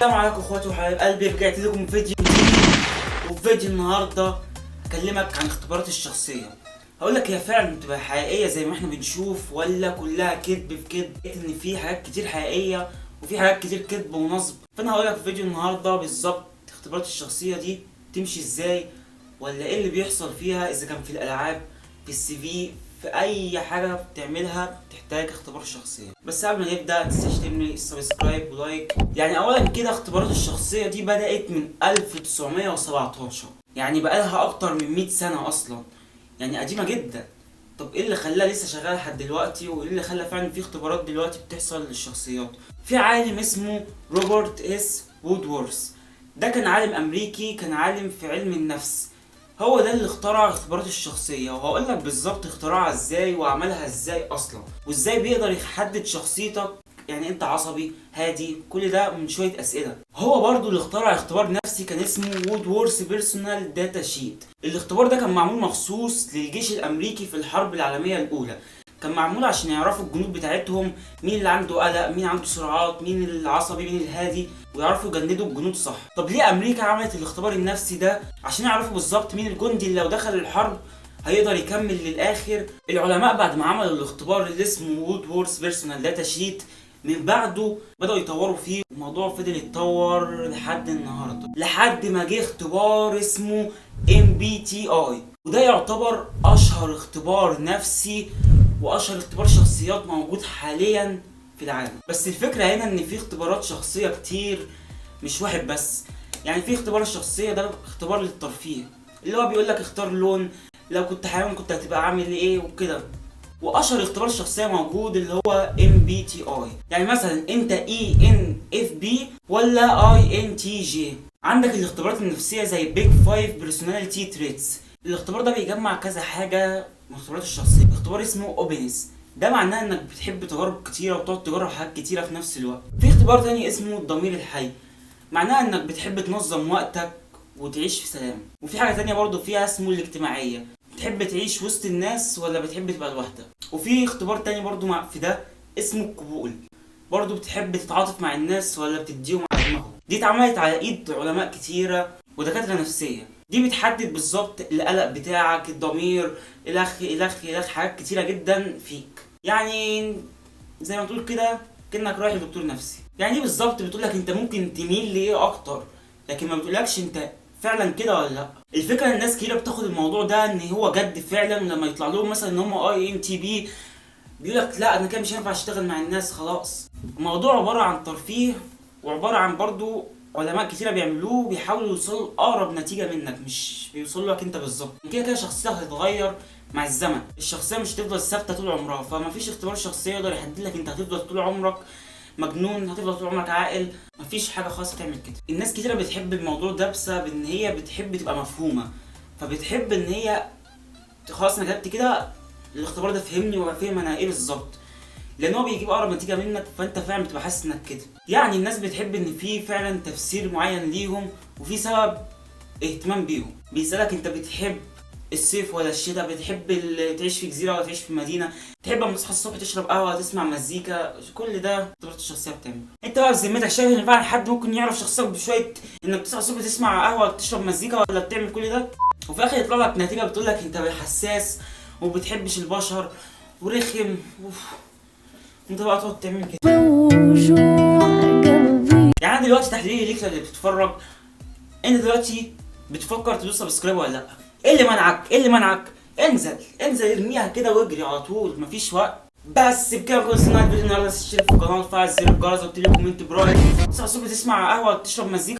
السلام عليكم اخواتي وحبايب قلبي، رجعت لكم فيديو جديد. وفي فيديو النهارده اكلمك عن اختبارات الشخصيه. هقول لك هي فعلا بتبقى حقيقيه زي ما احنا بنشوف ولا كلها كذب في كذب، ان في حاجات كتير حقيقيه وفي حاجات كتير كذب ونصب. فانا هقول لك في فيديو النهارده بالظبط اختبارات الشخصيه دي تمشي ازاي، ولا ايه اللي بيحصل فيها، اذا كان في الالعاب، في السي في، في اي حاجه بتعملها بتحتاج اختبار شخصيه. بس قبل ما نبدا متنساش تعمل سبسكرايب ولايك. يعني اولا كده اختبارات الشخصيه دي بدات من 1917، يعني بقالها اكتر من 100 سنه اصلا، يعني قديمه جدا. طب ايه اللي خلاها لسه شغاله لحد دلوقتي، وايه اللي خلى فعلا في اختبارات دلوقتي بتحصل للشخصيات؟ في عالم اسمه روبرت اس وودورث، ده كان عالم امريكي، كان عالم في علم النفس. هو ده اللي اخترع اختبارات الشخصيه، وهقول لك بالظبط اخترعها ازاي وعملها ازاي اصلا، وازاي بيقدر يحدد شخصيتك، يعني انت عصبي هادي، كل ده من شويه اسئله. هو برضو اللي اخترع اختبار نفسي كان اسمه وودورث بيرسونال داتا شيت. الاختبار ده كان معمول مخصوص للجيش الامريكي في الحرب العالميه الاولى، كان معمول عشان يعرفوا الجنود بتاعتهم مين اللي عنده قلق، مين عنده سرعات، مين العصبي، مين الهادي، ويعرفوا يجندوا الجنود صح. طب ليه امريكا عملت الاختبار النفسي ده؟ عشان يعرفوا بالظبط مين الجندي اللي لو دخل الحرب هيقدر يكمل للاخر. العلماء بعد ما عملوا الاختبار اللي اسمه وودورث بيرسونال داتا شيت، من بعده بدأوا يطوروا فيه، الموضوع فضل يتطور لحد النهارده، لحد ما جه اختبار اسمه MBTI، وده يعتبر اشهر اختبار نفسي واشهر اختبار شخصيات موجود حاليا في العالم. بس الفكره هنا ان في اختبارات شخصيه كتير، مش واحد بس. يعني في اختبار الشخصيه ده اختبار للترفيه، اللي هو بيقول لك اختار لون، لو كنت حيوان كنت هتبقى عامل ايه وكده. واشهر اختبار شخصيه موجود اللي هو MBTI، يعني مثلا انت ENFP ولا INTJ. عندك الاختبارات النفسيه زي Big 5 Personality Traits. الاختبار ده بيجمع كذا حاجه من اختبارات الشخصيه. اختبار اسمه اوبنس، ده معناه انك بتحب تجارب كتيره وتقعد تجرب حاجات كتيره في نفس الوقت. في اختبار تاني اسمه الضمير الحي، معناه انك بتحب تنظم وقتك وتعيش في سلام. وفي حاجه تانية برضو فيها اسمه الاجتماعيه، بتحب تعيش وسط الناس ولا بتحب تبقى لوحدك. وفي اختبار تاني برضو في ده اسمه القبول، برضو بتحب تتعاطف مع الناس ولا بتديهم على دماغهم. دي اتعملت على ايد علماء كتيره ودكاتره نفسيه، دي بتحدد بالظبط القلق بتاعك، الضمير، الخ حاجات كتيره جدا فيك. يعني زي ما تقول كده كأنك رايح لدكتور نفسي. يعني دي بالظبط بتقولك انت ممكن تميل لايه اكتر، لكن ما بتقولكش انت فعلا كده ولا لا. الفكره ان الناس كتير بتاخد الموضوع ده ان هو جد فعلا، لما يطلع لهم مثلا ان هم INTP بيقولك لا انا كده مش هينفع اشتغل مع الناس خلاص. الموضوع عباره عن ترفيه، وعباره عن برضو علماء كتيره بيعملوه بيحاولوا يوصلوا اقرب نتيجه منك، مش بيوصلوا لك انت بالظبط. كده كده شخصيتك هتتغير مع الزمن، الشخصيه مش هتفضل ثابته طول عمرها، فما فيش اختبار شخصيه يقدر يحدد لك انت هتفضل طول عمرك مجنون، هتفضل طول عمرك عاقل. مفيش حاجه خاصه تعمل كده. الناس كتيره بتحب الموضوع ده بسبب ان هي بتحب تبقى مفهومه، فبتحب ان هي خلاص انا كتبت كده الاختبار ده فهمني وفهم انا ايه بالظبط، لان هو بيجيب اقرب نتيجه منك، فانت فعلا بتبقى حاسس انك كده. يعني الناس بتحب ان في فعلا تفسير معين ليهم وفي سبب اهتمام بيهم. بيسالك انت بتحب الصيف ولا الشتاء، بتحب تعيش في جزيره ولا تعيش في مدينه، تحب لما تصحى الصبح تشرب قهوه تسمع مزيكا. كل ده اختبارات الشخصيه بتعمل. انت بقى بذمتك شايف ان فعلا حد ممكن يعرف شخصيتك بشويه انك تصحى الصبح تسمع قهوه تشرب مزيكا، ولا بتعمل كل ده وفي الاخر يطلع لك نتيجه بتقول لك انت حساس وبتحبش البشر ورخم؟ انت بقى تقعد تعمل كده. يعني انا دلوقتي تحليلي ليك اللي بتتفرج، انت دلوقتي بتفكر تدوس سبسكرايب ولا لا؟ ايه اللي منعك؟ ايه اللي منعك؟ انزل ارميها كده واجري على طول، مفيش وقت. بس بكده كل سنه الفيديو النهارده، تشترك في القناه وتفعل زر الجرس وتكتب لي كومنت برايك، تصحى الصبح تسمع قهوه تشرب مزيكا.